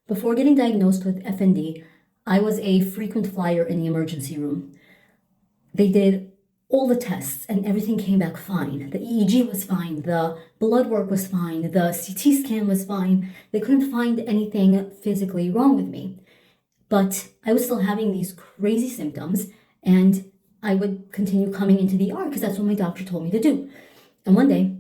Before getting diagnosed with FND, I was a frequent flyer in the emergency room. They did all the tests and everything came back fine. The EEG was fine, the blood work was fine, the CT scan was fine. They couldn't find anything physically wrong with me. But I was still having these crazy symptoms, and I would continue coming into the ER because that's what my doctor told me to do. And one day,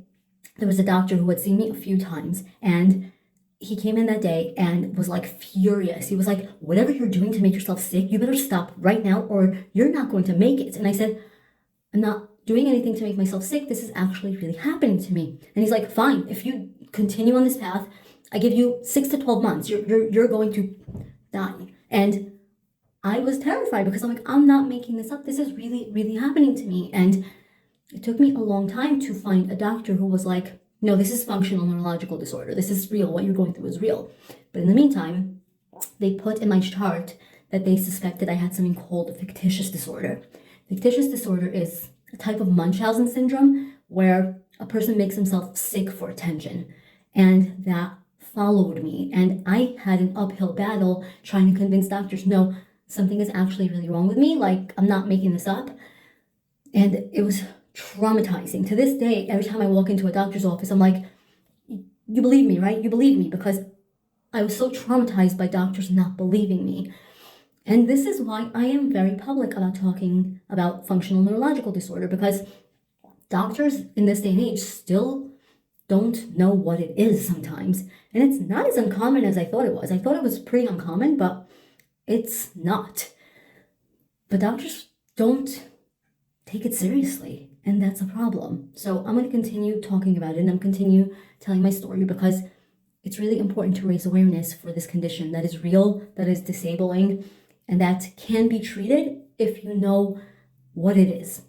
there was a doctor who had seen me a few times, and he came in that day and was like furious. He was like, whatever you're doing to make yourself sick, you better stop right now or you're not going to make it. And I said, I'm not doing anything to make myself sick. This is actually really happening to me. And he's like, fine, if you continue on this path, I give you 6 to 12 months. You're going to die. And I was terrified because I'm like, I'm not making this up. This is really, really happening to me. And it took me a long time to find a doctor who was like, no, this is functional neurological disorder. This is real. What you're going through is real. But in the meantime, they put in my chart that they suspected I had something called a fictitious disorder. Fictitious disorder is a type of Munchausen syndrome where a person makes himself sick for attention. And that followed me. And I had an uphill battle trying to convince doctors, no, something is actually really wrong with me. Like, I'm not making this up. And it was traumatizing. To this day, every time I walk into a doctor's office, I'm like, you believe me, right? You believe me, because I was so traumatized by doctors not believing me. And this is why I am very public about talking about functional neurological disorder, because doctors in this day and age still don't know what it is sometimes. And it's not as uncommon as I thought it was. I thought it was pretty uncommon, but it's not. But doctors don't take it seriously, and that's a problem. So I'm going to continue talking about it, and I'm continue telling my story because it's really important to raise awareness for this condition that is real, that is disabling, and that can be treated if you know what it is.